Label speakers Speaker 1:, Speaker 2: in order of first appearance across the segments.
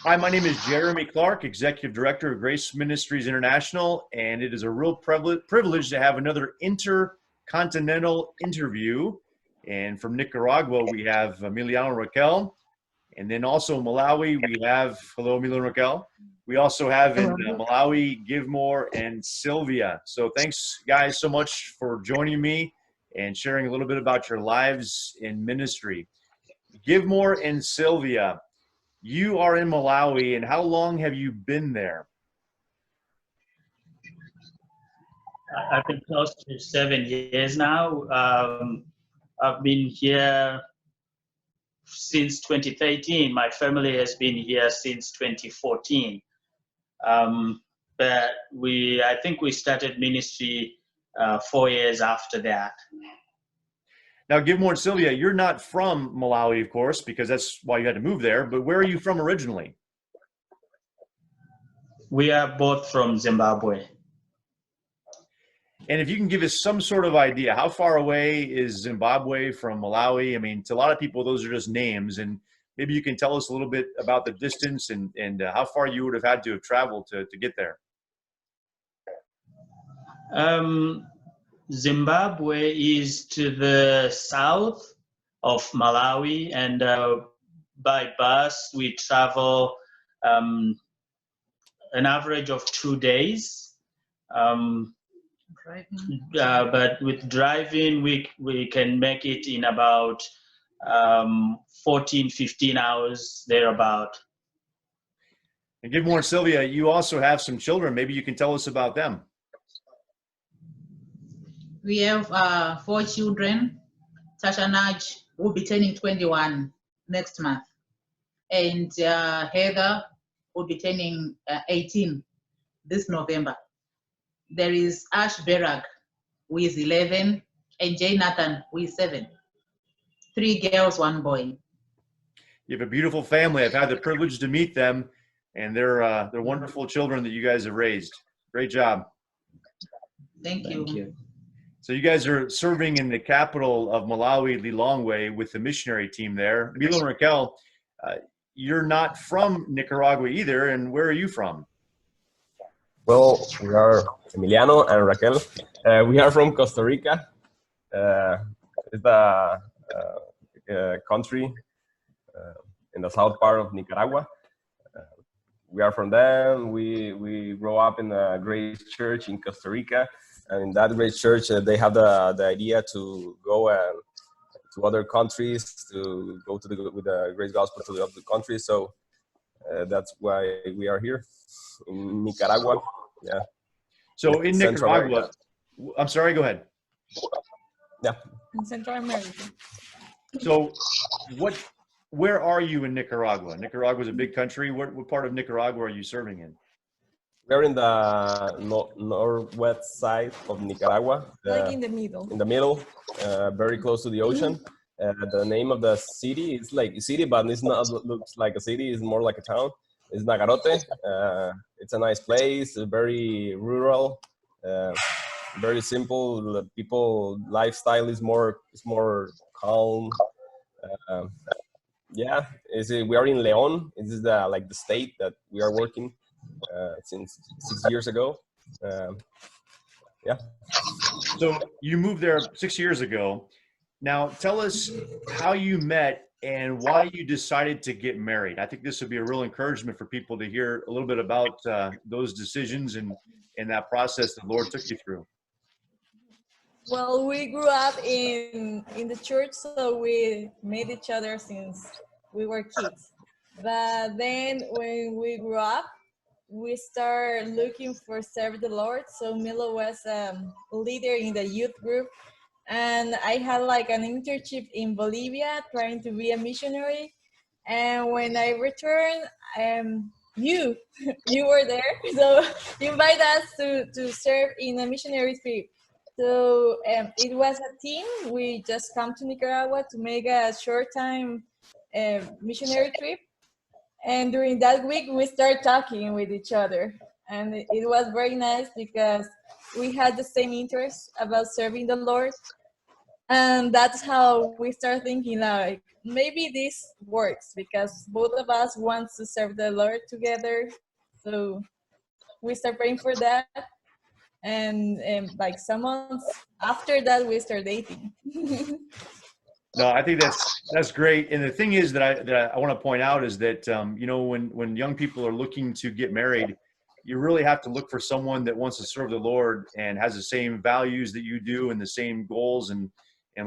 Speaker 1: Hi, my name is Jeremy Clark, Executive Director of Grace Ministries International, and it is a real privilege to have another intercontinental interview. And from Nicaragua, we have Emiliano Raquel, and then also Malawi, we have, hello, Emiliano Raquel. We also have in Malawi, Givemore and Sylvia. So thanks, guys, so much for joining me and sharing a little bit about your lives in ministry. Givemore and Sylvia, you are in Malawi, and how long have you been there?
Speaker 2: I've been close to 7 years now. I've been here since 2013. My family has been here since 2014. But I think we started ministry 4 years after that.
Speaker 1: Now, Givemore and Sylvia, you're not from Malawi, of course, because that's why you had to move there, but where are you from originally?
Speaker 2: We are both from Zimbabwe.
Speaker 1: And if you can give us some sort of idea, how far away is Zimbabwe from Malawi? I mean, to a lot of people, those are just names, and maybe you can tell us a little bit about the distance and how far you would have had to have traveled to get there.
Speaker 2: Zimbabwe is to the south of Malawi, and by bus we travel an average of 2 days. But with driving, we can make it in about 14, 15 hours, thereabout.
Speaker 1: And Givemore and Sylvia, you also have some children. Maybe you can tell us about them.
Speaker 3: We have 4 children. Tasha Naj will be turning 21 next month. And Heather will be turning 18 this November. There is Ash Berag, who is 11, and Jay Nathan, who is 7. 3 girls, 1 boy.
Speaker 1: You have a beautiful family. I've had the privilege to meet them, and they're wonderful children that you guys have raised. Great job.
Speaker 3: Thank you.
Speaker 2: Thank you.
Speaker 1: So you guys are serving in the capital of Malawi, Lilongwe, with the missionary team there. Emiliano and Raquel, you're not from Nicaragua either, and where are you from?
Speaker 4: Well, we are Emiliano and Raquel. We are from Costa Rica. It's a country in the south part of Nicaragua. We are from them. We grow up in a great church in Costa Rica. And in that great church, they have the idea to go to other countries, to go with the great gospel to the other countries. So that's why we are here in Nicaragua. Yeah.
Speaker 1: So in Nicaragua, I'm sorry, go ahead.
Speaker 4: Yeah.
Speaker 5: In Central America.
Speaker 1: So where are you in Nicaragua? Nicaragua is a big country. What part of Nicaragua are you serving in?
Speaker 4: We're in the northwest side of Nicaragua.
Speaker 5: Like in the middle.
Speaker 4: In the middle, very close to the ocean. The name of the city is like a city, but it's not looks like a city. It's more like a town. It's Nagarote. It's a nice place, very rural, very simple. The people lifestyle is more calm. Yeah, we are in León. This is the state that we are working since 6 years ago. Yeah.
Speaker 1: So you moved there 6 years ago. Now tell us how you met and why you decided to get married. I think this would be a real encouragement for people to hear a little bit about those decisions and that process the Lord took you through.
Speaker 5: Well, we grew up in the church, so we met each other since we were kids. But then when we grew up, we started looking for serve the Lord. So Milo was a leader in the youth group. And I had like an internship in Bolivia trying to be a missionary. And when I returned, you were there. So you invited us to serve in a missionary trip. So it was a team. We just come to Nicaragua to make a short time missionary trip. And during that week, we started talking with each other. And it was very nice because we had the same interest about serving the Lord. And that's how we start thinking like, maybe this works because both of us want to serve the Lord together. So we start praying for that. And like some months after that, we start dating.
Speaker 1: No, I think that's great. And the thing is that I want to point out is that you know, when young people are looking to get married, you really have to look for someone that wants to serve the Lord and has the same values that you do and the same goals in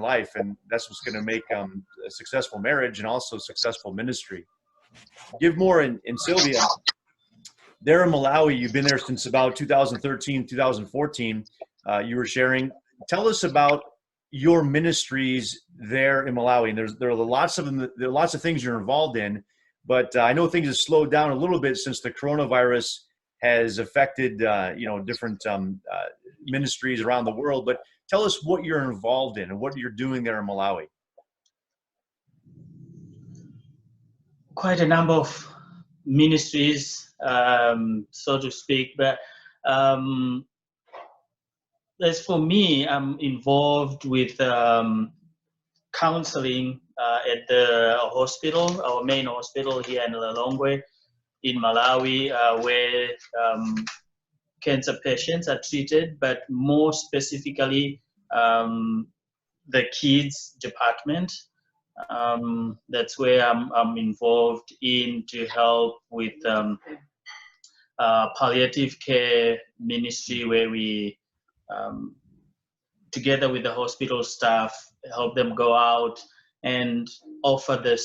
Speaker 1: life, and that's what's going to make a successful marriage and also successful ministry. Give more in Sylvia. There in Malawi, you've been there since about 2013, 2014. You were sharing. Tell us about your ministries there in Malawi. And there are lots of them. There are lots of things you're involved in, but I know things have slowed down a little bit since the coronavirus has affected you know, different ministries around the world. But tell us what you're involved in and what you're doing there in Malawi.
Speaker 2: Quite a number of ministries, so to speak, but as for me, I'm involved with counseling at the hospital, our main hospital here in Lilongwe in Malawi, where cancer patients are treated, but more specifically the kids department. That's where I'm involved in to help with palliative care ministry, where we together with the hospital staff help them go out and offer the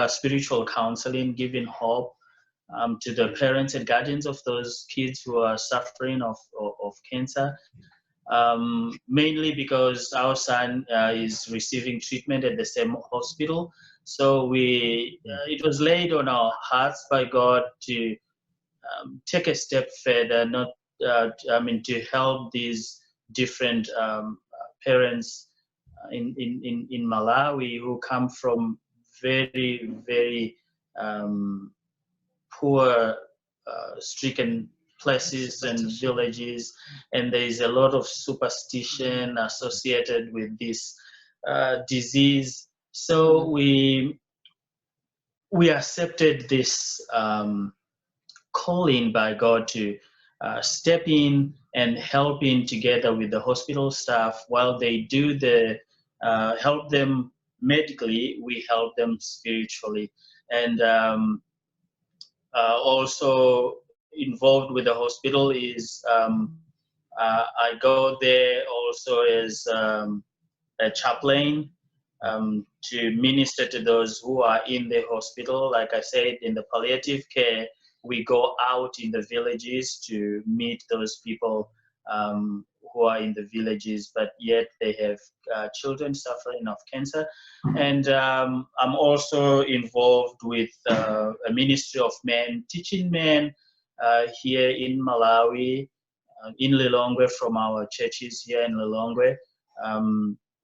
Speaker 2: spiritual counseling, giving hope to the parents and guardians of those kids who are suffering of cancer. Mainly because our son is receiving treatment at the same hospital. So it was laid on our hearts by God to take a step further, to help these different parents in Malawi who come from very, very poor, stricken places and villages, and there is a lot of superstition associated with this disease. So we accepted this calling by God to step in and help in together with the hospital staff while they do the help them medically. We help them spiritually, and also involved with the hospital is I go there also as a chaplain to minister to those who are in the hospital. Like I said, in the palliative care, we go out in the villages to meet those people who are in the villages, but yet they have children suffering of cancer. And I'm also involved with a ministry of men, teaching men here in Malawi, in Lilongwe, from our churches here in Lilongwe,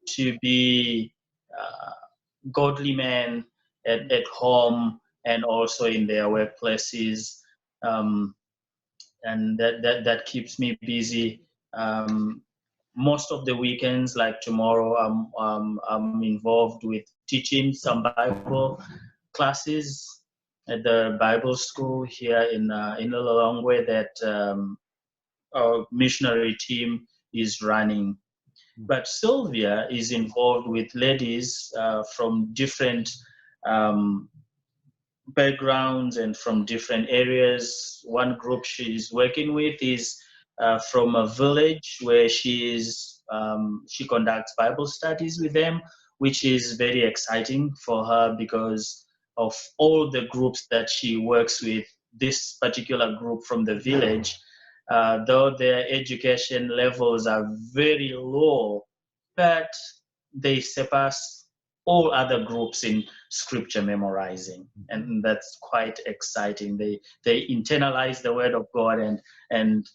Speaker 2: to be godly men at home and also in their workplaces, and that keeps me busy. Most of the weekends, like tomorrow, I'm involved with teaching some Bible classes at the Bible school here in Lilongwe that our missionary team is running. But Sylvia is involved with ladies from different backgrounds and from different areas. One group she's working with is from a village where she conducts Bible studies with them, which is very exciting for her because of all the groups that she works with. This particular group from the village, though their education levels are very low, but they surpass all other groups in scripture memorizing, and that's quite exciting. They internalize the word of God and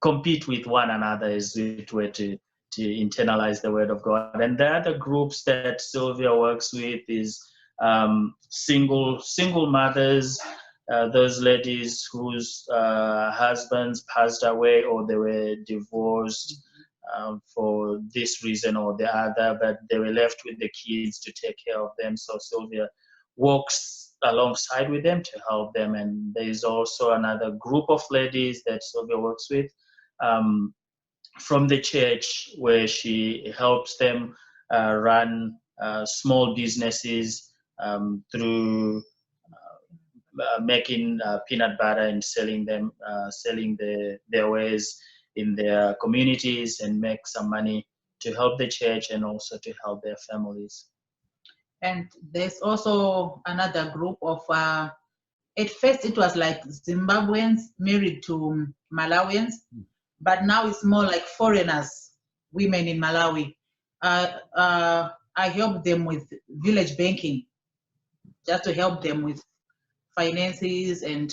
Speaker 2: compete with one another, as it were, to internalize the word of God. And the other groups that Sylvia works with is single mothers, those ladies whose husbands passed away or they were divorced, for this reason or the other, but they were left with the kids to take care of them. So Sylvia walks alongside with them to help them. And there is also another group of ladies that Sylvia works with from the church, where she helps them run small businesses through making peanut butter and selling their wares in their communities, and make some money to help the church and also to help their families.
Speaker 3: And there's also another group of, at first it was like Zimbabweans married to Malawians, but now it's more like foreigners, women in Malawi. I help them with village banking, just to help them with finances and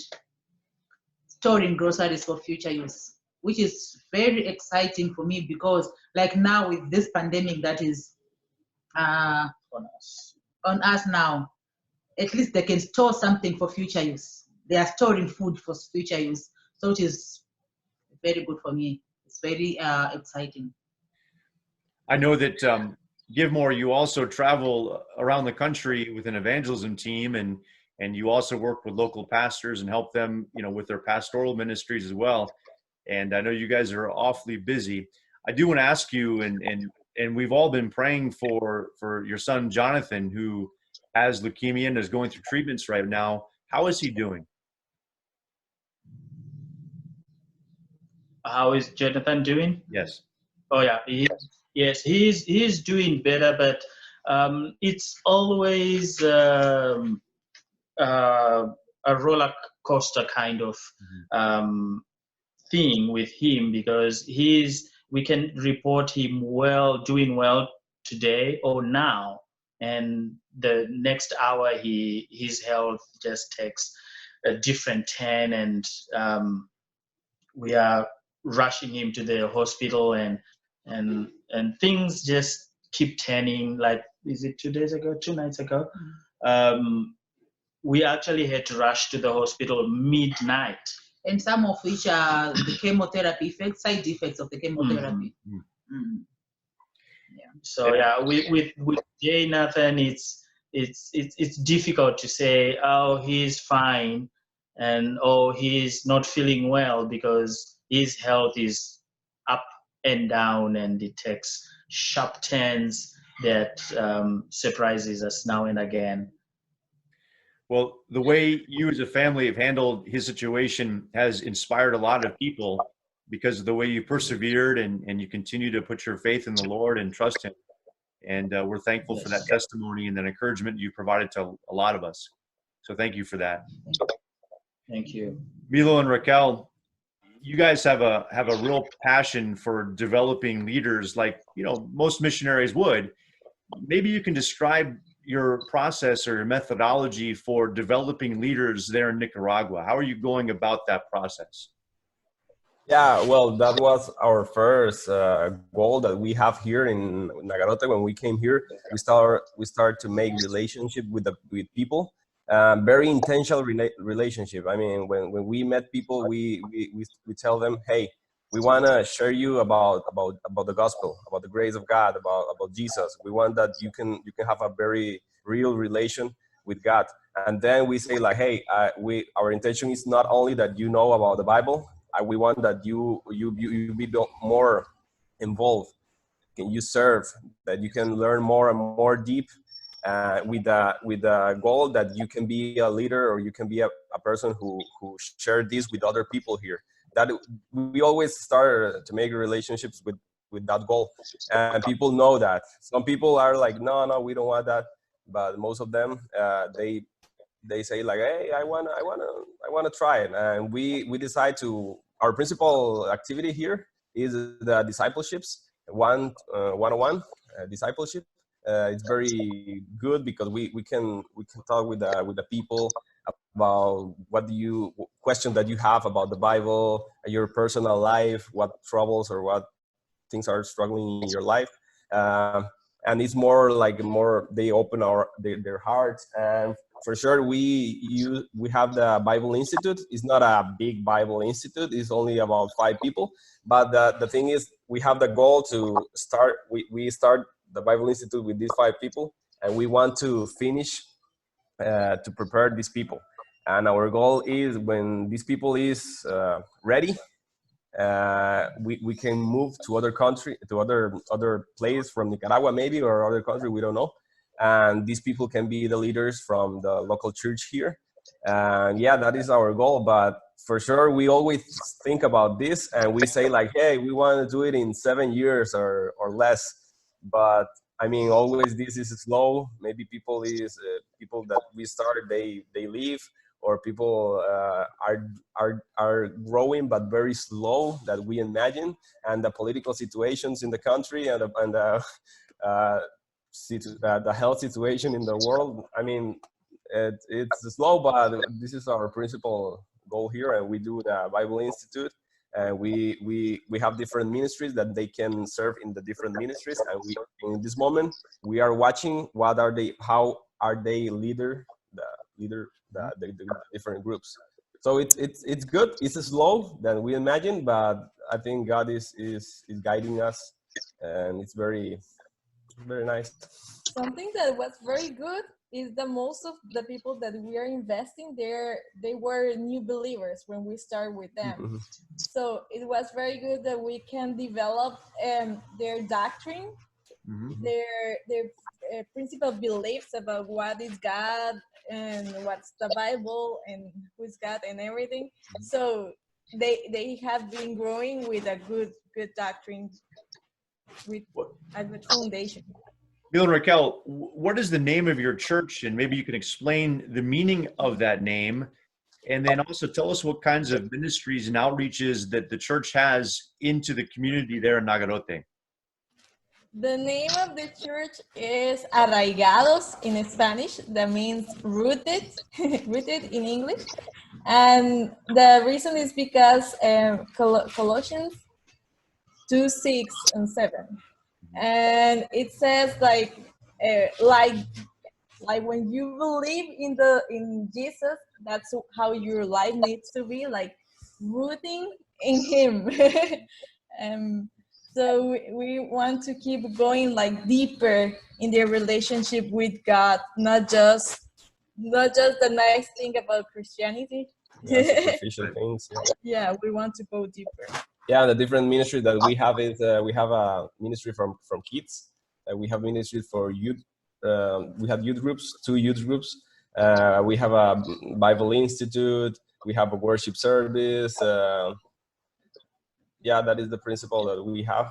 Speaker 3: storing groceries for future use, which is very exciting for me, because like now with this pandemic that is on us now, at least they can store something for future use. They are storing food for future use, so it is very good for me. It's very exciting.
Speaker 1: I know that Give More, you also travel around the country with an evangelism team, and you also work with local pastors and help them, with their pastoral ministries as well. And I know you guys are awfully busy. I do want to ask you, and we've all been praying for your son Jonathan, who has leukemia and is going through treatments right now. How is he doing?
Speaker 2: How is Jonathan doing?
Speaker 1: Yes.
Speaker 2: Oh yeah, he's doing better, but it's always a roller coaster kind of thing with him, because we can report him doing well today or now, and the next hour his health just takes a different turn, and we are rushing him to the hospital, and things just keep turning. Like, is it 2 nights ago? We actually had to rush to the hospital midnight.
Speaker 3: And some of which are the chemotherapy effects, side effects of the chemotherapy.
Speaker 2: Yeah. So yeah, with Jonathan, it's difficult to say, oh, he's fine, and oh, he's not feeling well, because his health is up and down, and it takes sharp turns that surprises us now and again.
Speaker 1: Well, the way you as a family have handled his situation has inspired a lot of people, because of the way you persevered and you continue to put your faith in the Lord and trust him. And we're thankful for that testimony and that encouragement you provided to a lot of us. So thank you for that.
Speaker 2: Thank you.
Speaker 1: Milo and Raquel, you guys have a real passion for developing leaders, like most missionaries would. Maybe you can describe your process or your methodology for developing leaders there in Nicaragua. How are you going about that process?
Speaker 4: Yeah, well, that was our first goal that we have here in Nagarote. When we came here, we start to make relationship with people, very intentional relationship. I mean, when we met people, we tell them, hey, we want to share you about the gospel, about the grace of God, about Jesus. We want that you can have a very real relation with God. And then we say like, hey, our intention is not only that you know about the Bible. We want that you be more involved. Can you serve? That you can learn more and more deep, with the goal that you can be a leader, or you can be a person who share this with other people here. That we always start to make relationships with that goal, and people know that. Some people are like, no, we don't want that, but most of them they say like, hey, I wanna try it, and we decide to. Our principal activity here is the discipleships, one-on-one discipleship. It's very good because we can talk with the people about questions that you have about the Bible, your personal life, what troubles or what things are struggling in your life, and it's more they open their hearts, and for sure, we have the Bible Institute. It's not a big Bible Institute. It's only about 5 people. But the thing is, we have the goal to start. We start the Bible Institute with these 5 people, and we want to finish to prepare these people. And our goal is when these people is ready, we can move to other country, to other place from Nicaragua maybe, or other country, we don't know. And these people can be the leaders from the local church here. And yeah, that is our goal. But for sure, we always think about this, and we say like, hey, we want to do it in 7 years or less. But I mean, always this is slow. Maybe people that we started, they leave, or people are growing but very slow that we imagine, and the political situations in the country and the health situation in the world. I mean, it's slow, but this is our principal goal here, and we do the Bible Institute, and we have different ministries that they can serve in the different ministries, and we in this moment we are watching how are they leader the different groups. So it's good. It's slow than we imagine, but I think God is guiding us, and it's very nice.
Speaker 5: Something that was very good is that most of the people that we are investing there, they were new believers when we start with them.
Speaker 4: Mm-hmm.
Speaker 5: So it was very good that we can develop their doctrine,
Speaker 1: Mm-hmm.
Speaker 5: their principal beliefs about what is God and what's the Bible and who's God and everything. So they have been growing with a good doctrine, with a good foundation.
Speaker 1: Bill and Raquel, what is the name of your church? And maybe you can explain the meaning of that name. And then also tell us what kinds of ministries and outreaches that the church has into the community there in Nagarote.
Speaker 5: The name of the church is Arraigados in Spanish. That means rooted, rooted in English. And the reason is because Colossians 2:6-7. And it says like when you believe in Jesus, that's how your life needs to be, like rooting in Him. So we want to keep going like deeper in their relationship with God, not just the nice thing about Christianity.
Speaker 4: Yeah, superficial things.
Speaker 5: Yeah, we want to go deeper.
Speaker 4: Yeah, the different ministry that we have is we have a ministry from kids. We have ministry for youth. We have youth groups, 2 youth groups. We have a Bible Institute. We have a worship service. Yeah, that is the principle that we have.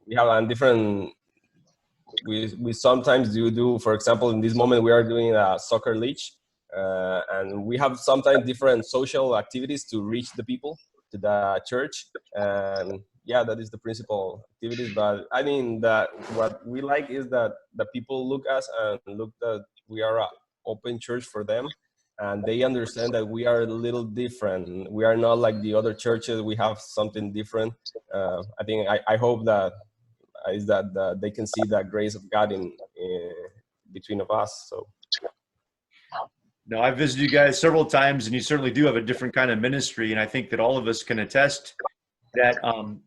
Speaker 4: We have a different. We sometimes do. For example, in this moment, we are doing a soccer league, and we have sometimes different social activities to reach the people, to the church. And yeah, that is the principal activities. But I mean that what we like is that the people look us and look that we are an open church for them, and they understand that we are a little different. We are not like the other churches. We have something different. I think I hope that is that they can see the grace of God in between of us. So.
Speaker 1: No, I've visited you guys several times, and you certainly do have a different kind of ministry. And I think that all of us can attest that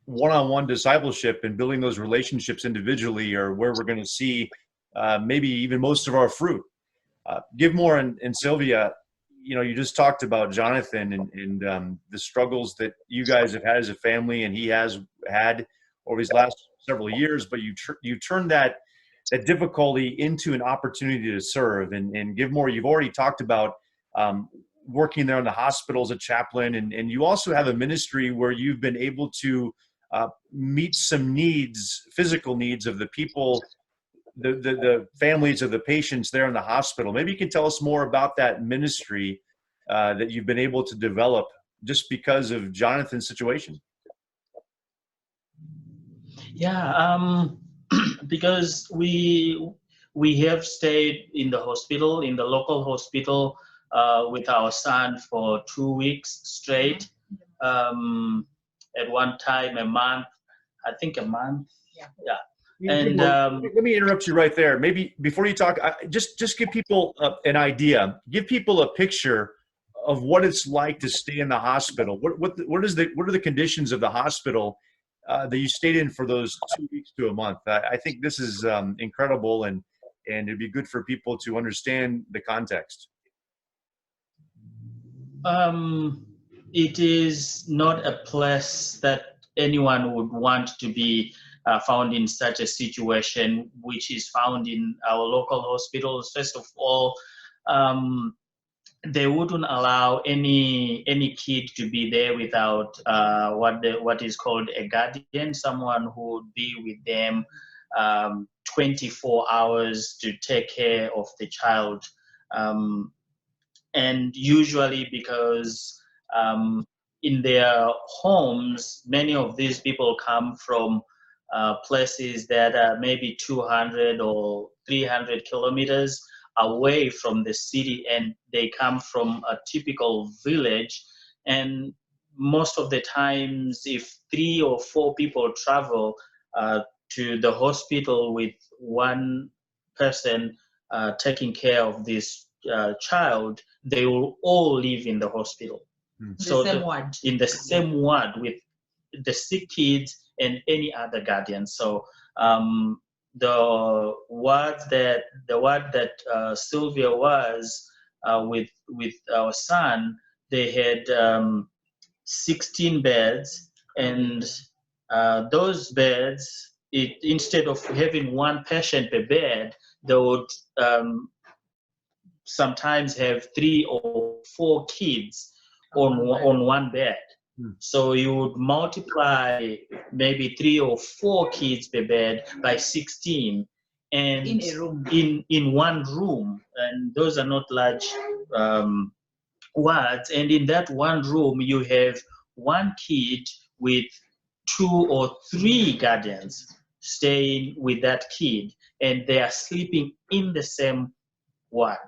Speaker 1: one-on-one discipleship and building those relationships individually are where we're going to see maybe even most of our fruit. Givemore and Sylvia, you just talked about Jonathan and the struggles that you guys have had as a family, and he has had over these last several years. But you turned that difficulty into an opportunity to serve. And Givemore, you've already talked about working there in the hospital as a chaplain, and you also have a ministry where you've been able to meet some needs, physical needs of the people, the families of the patients there in the hospital. Maybe you can tell us more about that ministry that you've been able to develop just because of Jonathan's situation.
Speaker 2: Yeah, because we have stayed in the hospital, in the local hospital, with our son for 2 weeks straight. At one time, a month. Yeah. And
Speaker 1: let me interrupt you right there. Maybe before you talk, just give people an idea. Give people a picture of what it's like to stay in the hospital. What are the conditions of the hospital that you stayed in for those 2 weeks to a month? I think this is incredible, and it'd be good for people to understand the context.
Speaker 2: It is not a place that anyone would want to be found in such a situation, which is found in our local hospitals. First of all, they wouldn't allow any kid to be there without what is called a guardian, someone who would be with them 24 hours to take care of the child. And usually because in their homes, many of these people come from places that are maybe 200 or 300 kilometers away from the city, and they come from a typical village. And most of the times, if 3 or 4 people travel to the hospital with one person taking care of this child, they will all live in the hospital. So in the same ward with the sick kids and any other guardian. So the ward that Sylvia was with our son, they had 16 beds, and those beds, instead of having one patient per bed, they would sometimes have 3 or 4 kids on one bed. So you would multiply maybe 3 or 4 kids per bed by 16, and
Speaker 3: In a room.
Speaker 2: in one room, and those are not large wards. And in that one room, you have one kid with 2 or 3 guardians staying with that kid, and they are sleeping in the same ward.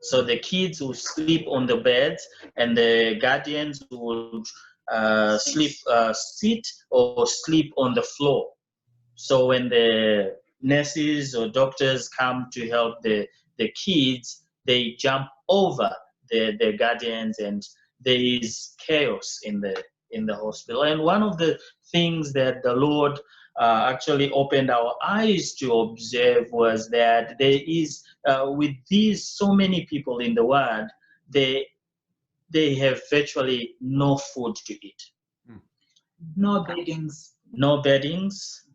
Speaker 2: So the kids will sleep on the beds, and the guardians would sit or sleep on the floor. So when the nurses or doctors come to help the kids, they jump over the guardians, and there is chaos in the hospital. And one of the things that the Lord actually opened our eyes to observe was that there is, with these so many people in the world, they have virtually no food to eat.
Speaker 3: No beddings.
Speaker 2: No beddings.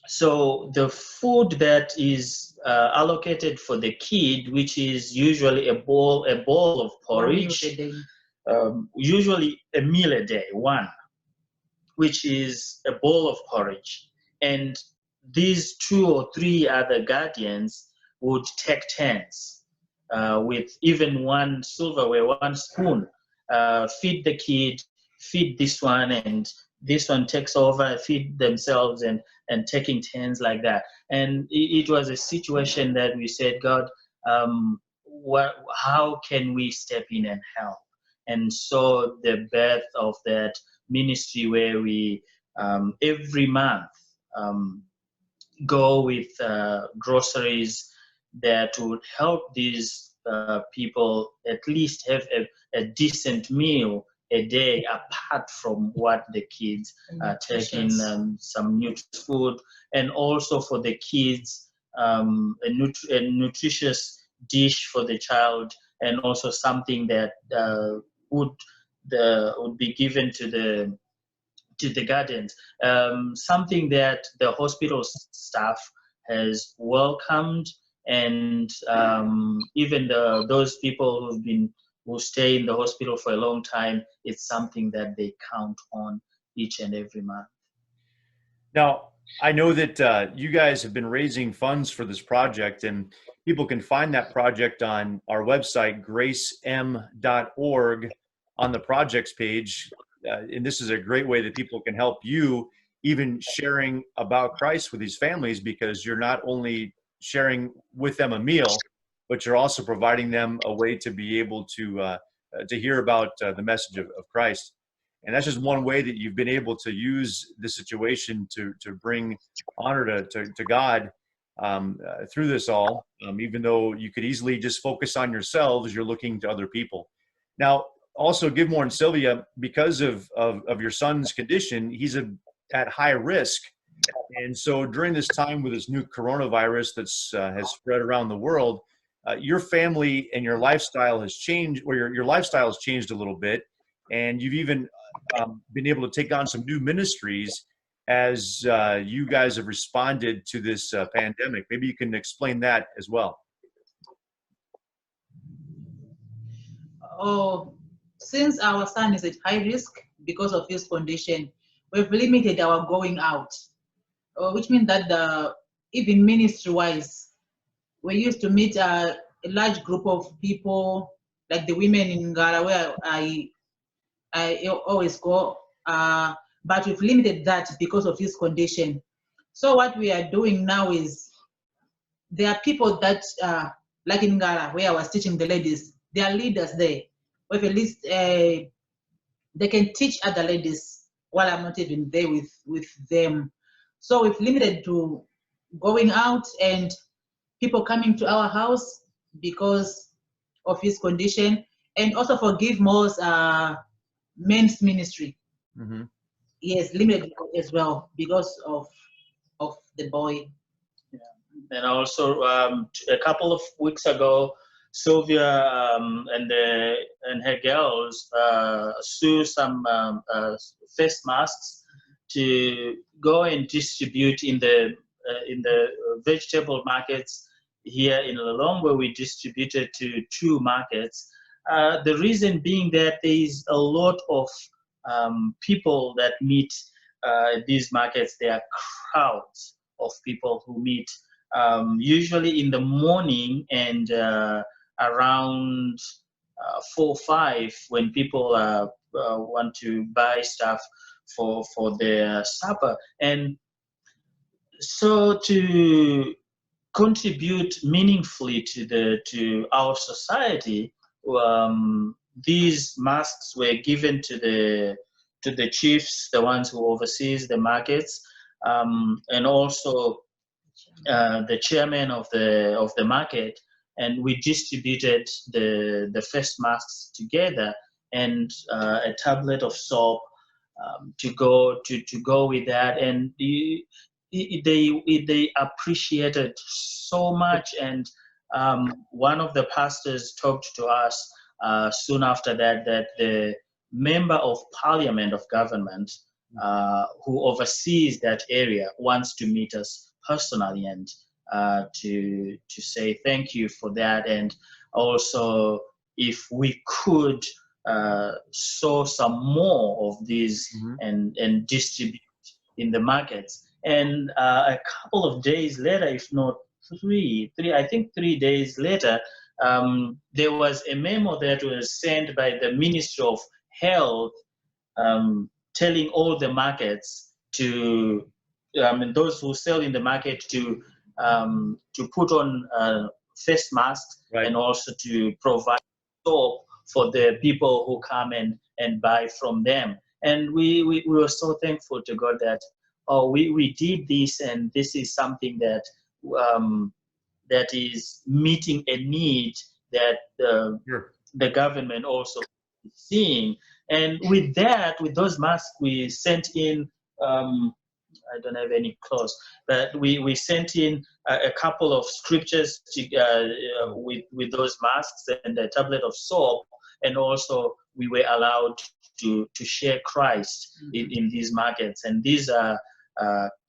Speaker 2: So the food that is allocated for the kid, which is usually a bowl of porridge, usually a meal a day, one, which is a bowl of porridge. And these 2 or 3 other guardians would take turns with even one silverware, one spoon, feed the kid, feed this one, and this one takes over, feed themselves, and taking turns like that. And it was a situation that we said, God, how can we step in and help? And so the birth of that ministry, where we every month go with groceries that would help these people at least have a decent meal a day, apart from what the kids are taking, some nutritious food, and also for the kids a nutritious dish for the child, and also something that would be given to the guardians, something that the hospital staff has welcomed, and even those people who stay in the hospital for a long time, it's something that they count on each and every month.
Speaker 1: Now, I know that you guys have been raising funds for this project, and people can find that project on our website, gracem.org, on the projects page. And this is a great way that people can help you, even sharing about Christ with these families, because you're not only sharing with them a meal, but you're also providing them a way to be able to hear about the message of Christ. And that's just one way that you've been able to use the situation to bring honor to God through this all. Even though you could easily just focus on yourselves, you're looking to other people. Now, also, Gilmore and Sylvia, because of your son's condition, he's at high risk. And so during this time with this new coronavirus that's has spread around the world, your family and your lifestyle has changed, or your lifestyle has changed a little bit. And you've even been able to take on some new ministries as you guys have responded to this pandemic. Maybe you can explain that as well.
Speaker 3: Oh, since our son is at high risk because of his condition, we've limited our going out, which means that even ministry-wise, we used to meet a large group of people, like the women in Ngara, where I always go, but we've limited that because of his condition. So what we are doing now is, there are people that, like in Ngara, where I was teaching the ladies, there are leaders there. With at least they can teach other ladies while I'm not even there with them. So we've limited to going out and people coming to our house because of his condition, and also for Give More's men's ministry.
Speaker 1: Mm-hmm.
Speaker 3: Yes, limited as well because of the boy.
Speaker 2: Yeah. And also a couple of weeks ago, Sylvia and her girls sew some face masks to go and distribute in the vegetable markets here in Lilongwe. We distributed to 2 markets. The reason being that there is a lot of people that meet these markets. There are crowds of people who meet usually in the morning and around 4 or 5 when people want to buy stuff for their supper. And so to contribute meaningfully to our society, these masks were given to the chiefs, the ones who oversees the markets, and also the chairman of the market, and we distributed the face masks together and a tablet of soap to go with that, and they appreciated so much. And one of the pastors talked to us soon after that the member of parliament of government who oversees that area wants to meet us personally and to say thank you for that, and also if we could sow some more of these and distribute in the markets. And a couple of days later, if not three, I think 3 days later, there was a memo that was sent by the Ministry of Health telling all the markets to, those who sell in the market to put on face masks, right, and also to provide soap for the people who come and buy from them. And we were so thankful to God that we did this, and this is something that that is meeting a need that the government also is seeing. And with that, with those masks, we sent in, I don't have any clothes, but we sent in a couple of scriptures to, with those masks and a tablet of soap, and also we were allowed to share Christ in these markets. And these are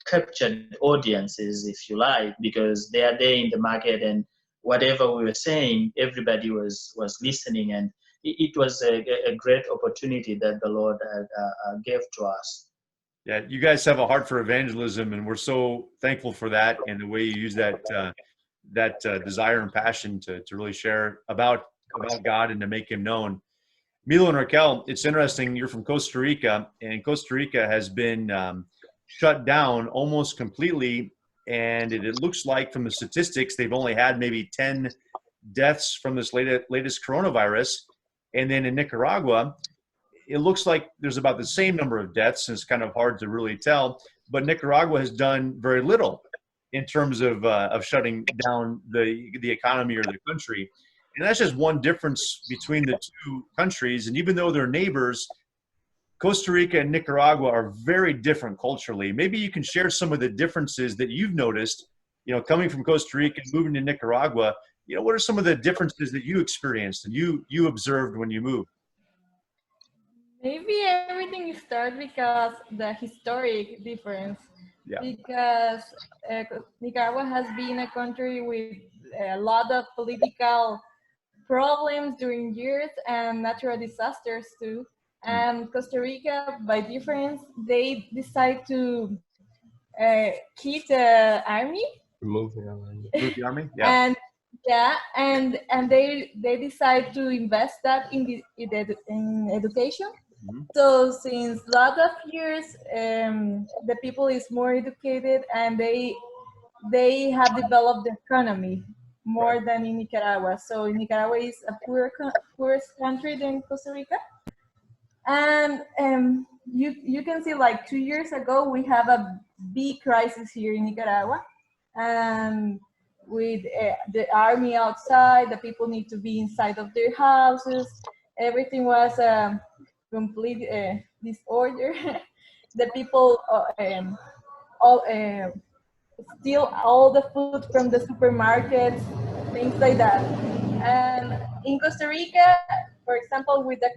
Speaker 2: captured audiences, if you like, because they are there in the market, and whatever we were saying, everybody was listening, and it was a great opportunity that the Lord gave to us.
Speaker 1: Yeah, you guys have a heart for evangelism, and we're so thankful for that, and the way you use that desire and passion to really share about God and to make Him known. Milo and Raquel, it's interesting. You're from Costa Rica, and Costa Rica has been shut down almost completely, and it looks like from the statistics they've only had maybe 10 deaths from this latest coronavirus. And then in Nicaragua, it looks like there's about the same number of deaths, and it's kind of hard to really tell. But Nicaragua has done very little in terms of shutting down the economy or the country. And that's just one difference between the two countries. And even though they're neighbors, Costa Rica and Nicaragua are very different culturally. Maybe you can share some of the differences that you've noticed, coming from Costa Rica and moving to Nicaragua. What are some of the differences that you experienced and you observed when you moved?
Speaker 5: Maybe everything starts because the historic difference.
Speaker 1: Yeah.
Speaker 5: Because Nicaragua has been a country with a lot of political problems during years and natural disasters too. And Costa Rica, by difference, they decide to keep the army.
Speaker 4: Remove the army.
Speaker 1: Remove the army? Yeah.
Speaker 5: And they decide to invest that in education.
Speaker 1: Mm-hmm.
Speaker 5: So since a lot of years, the people is more educated and they have developed the economy more than in Nicaragua. So Nicaragua is a poorest country than Costa Rica. And you can see, like 2 years ago, we have a big crisis here in Nicaragua. And with the army outside, the people need to be inside of their houses. Everything was complete disorder. The people steal all the food from the supermarkets, things like that. And in Costa Rica, for example, with the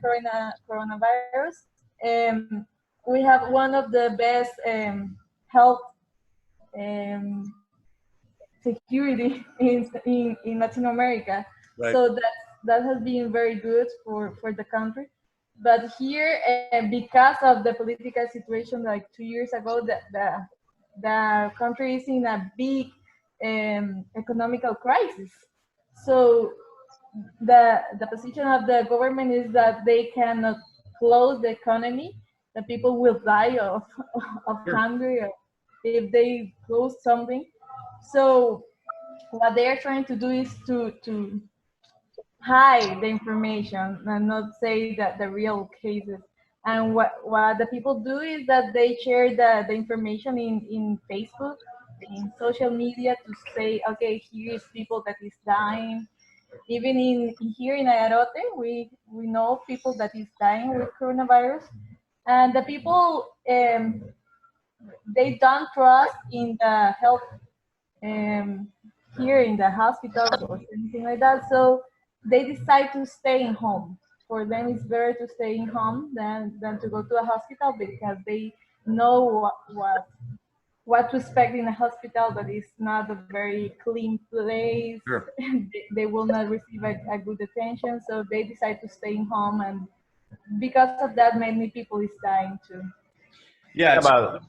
Speaker 5: coronavirus, we have one of the best health security in Latin America.
Speaker 1: Right.
Speaker 5: So that has been very good for the country. But here, because of the political situation, like 2 years ago, the country is in a big economical crisis. So the position of the government is that they cannot close the economy. The people will die of hunger if they close something. So what they are trying to do is to hide the information and not say that the real cases. And what the people do is that they share the information in Facebook, in social media, to say, okay, here is people that is dying. Even here in Ayarote, we know people that is dying with coronavirus. And the people, they don't trust in the health here in the hospitals or anything like that. So they decide to stay in home. For them, it's better to stay in home than to go to a hospital, because they know what to expect in a hospital, that is not a very clean place.
Speaker 1: Sure.
Speaker 5: They will not receive a good attention, so they decide to stay in home, and because of that, many people is dying too.
Speaker 1: Yeah.
Speaker 4: But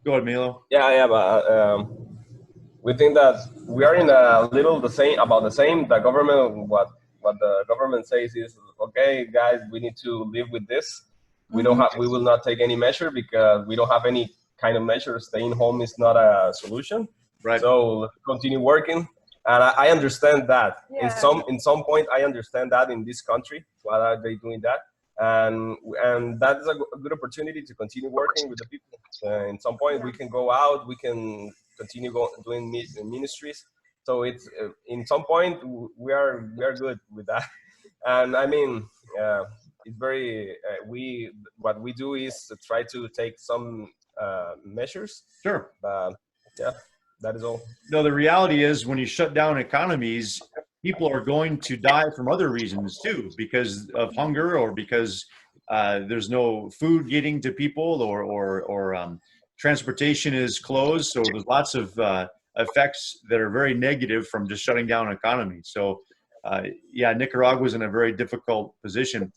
Speaker 1: Go ahead, Milo.
Speaker 4: but we think that we are in a little the same. The government, what the government says is, okay, guys, we need to live with this. We will not take any measure because we don't have any kind of measure. Staying home is not a solution.
Speaker 1: Right.
Speaker 4: So let's continue working. And I understand that.
Speaker 5: Yeah.
Speaker 4: In some point, I understand that in this country, why are they doing that? And that is a good opportunity to continue working with the people. In some point, we can go out, we can continue doing ministries. So it's in some point we are good with that. And I mean, it's very what we do is to try to take some measures.
Speaker 1: Sure.
Speaker 4: Yeah, that is all.
Speaker 1: No, the reality is when you shut down economies, people are going to die from other reasons too, because of hunger or because there's no food getting to people, or transportation is closed. So there's lots of effects that are very negative from just shutting down an economy. So yeah, Nicaragua's in a very difficult position.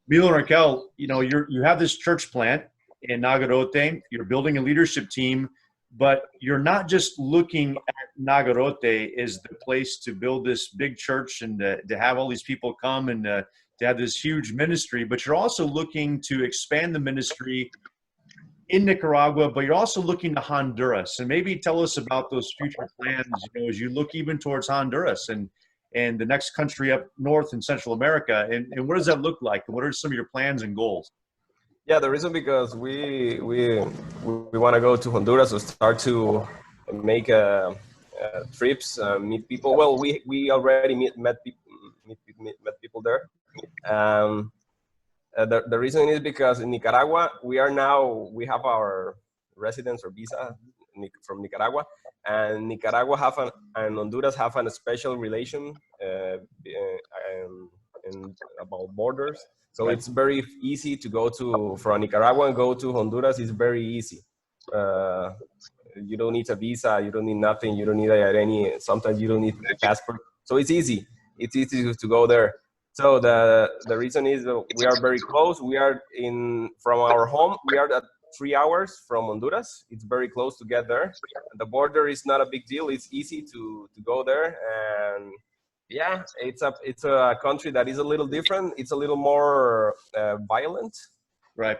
Speaker 1: Milo and Raquel, you have this church plant in Nagarote. You're building a leadership team, but you're not just looking at Nagarote as the place to build this big church and to have all these people come and to have this huge ministry, but you're also looking to expand the ministry in Nicaragua, but you're also looking to Honduras. And maybe tell us about those future plans, as you look even towards Honduras and and the next country up north in Central America. And what does that look like? And what are some of your plans and goals?
Speaker 4: Yeah, the reason because we want to go to Honduras to start to make trips, meet people. Well, we already met people there. The reason is because in Nicaragua we have our residence or visa from Nicaragua, and Nicaragua and Honduras have a special relation about borders. So it's very easy to go from Nicaragua and go to Honduras. It's very easy. You don't need a visa. You don't need nothing. You don't need sometimes you don't need a passport. So it's easy. It's easy to go there. So the reason is we are very close. We are from our home. We are at 3 hours from Honduras. It's very close to get there. The border is not a big deal. It's easy to go there. And yeah, it's a country that is a little different. It's a little more violent.
Speaker 1: Right.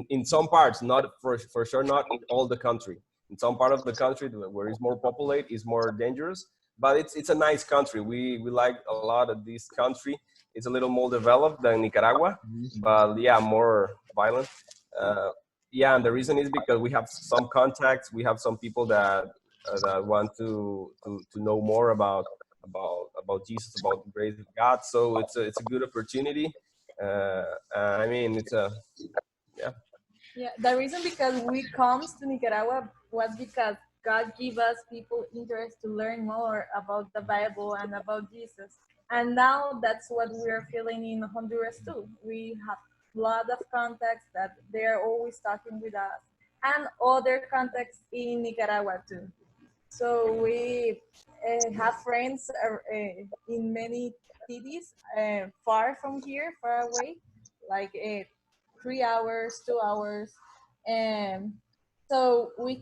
Speaker 4: In some parts, not for sure, not in all the country. In some part of the country where it's more populated, it's more dangerous. But it's a nice country. We like a lot of this country. It's a little more developed than Nicaragua, but yeah, more violent. Yeah, and the reason is because we have some contacts. We have some people that want to know more about Jesus, about the grace of God. So it's a good opportunity. I mean, yeah.
Speaker 5: Yeah, the reason because we comes to Nicaragua was because God gave us people interest to learn more about the Bible and about Jesus. And now that's what we're feeling in Honduras too. We have a lot of contacts that they're always talking with us, and other contacts in Nicaragua too. So we have friends in many cities far from here, far away, like 3 hours, 2 hours. And so we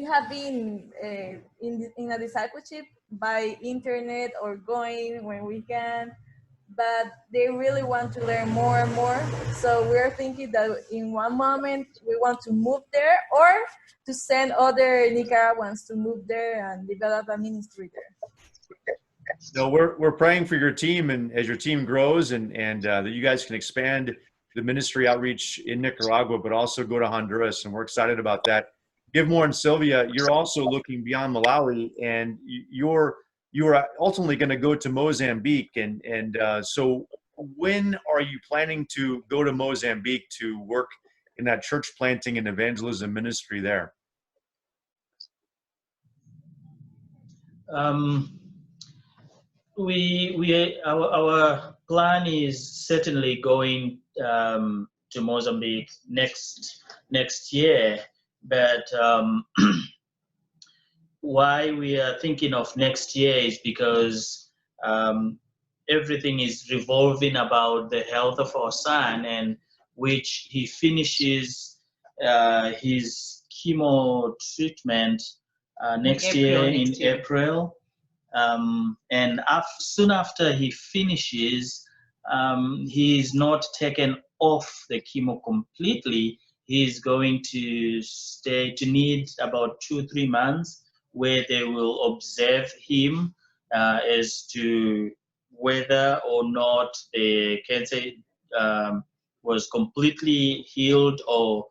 Speaker 5: have been in a discipleship by internet or going when we can, but they really want to learn more and more. So we're thinking that in one moment we want to move there, or to send other Nicaraguans to move there and develop a ministry there.
Speaker 1: So we're praying for your team, and as your team grows, and that you guys can expand the ministry outreach in Nicaragua, but also go to Honduras, and we're excited about that. Give more, and Sylvia, you're also looking beyond Malawi, and you are ultimately going to go to Mozambique, and so when are you planning to go to Mozambique to work in that church planting and evangelism ministry there?
Speaker 2: Our plan is certainly going to Mozambique next year, but why we are thinking of next year is because everything is revolving about the health of our son, and which he finishes his chemo treatment next year in April. And soon after he finishes, he is not taken off the chemo completely. He's going to need about 2-3 months where they will observe him as to whether or not the cancer was completely healed, or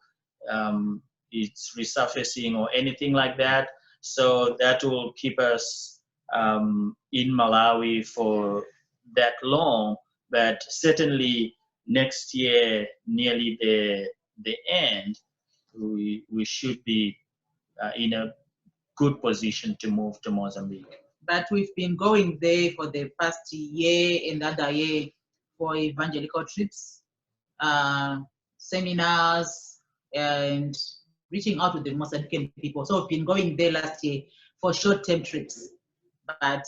Speaker 2: it's resurfacing or anything like that. So that will keep us in Malawi for that long, but certainly next year, nearly the end, we should be in a good position to move to Mozambique.
Speaker 3: But we've been going there for the past year and other year for evangelical trips, seminars, and reaching out to the Mozambican people. So we've been going there last year for short-term trips. But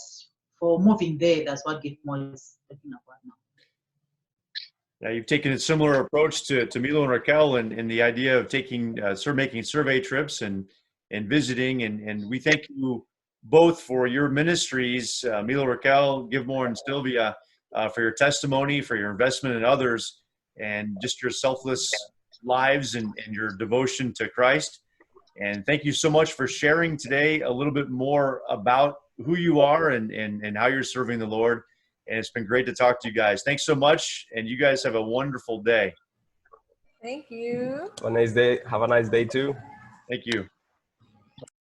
Speaker 3: for moving there, that's what Gitmo is talking about now.
Speaker 1: Yeah, you've taken a similar approach to Milo and Raquel, and the idea of making survey trips and visiting, and we thank you both for your ministries, Milo, Raquel, Give More, and Sylvia, for your testimony, for your investment in others, and just your selfless lives and your devotion to Christ. And thank you so much for sharing today a little bit more about who you are and how you're serving the Lord. And it's been great to talk to you guys. Thanks so much. And you guys have a wonderful day.
Speaker 5: Thank you.
Speaker 4: Have a nice day. Have a nice day too.
Speaker 1: Thank you.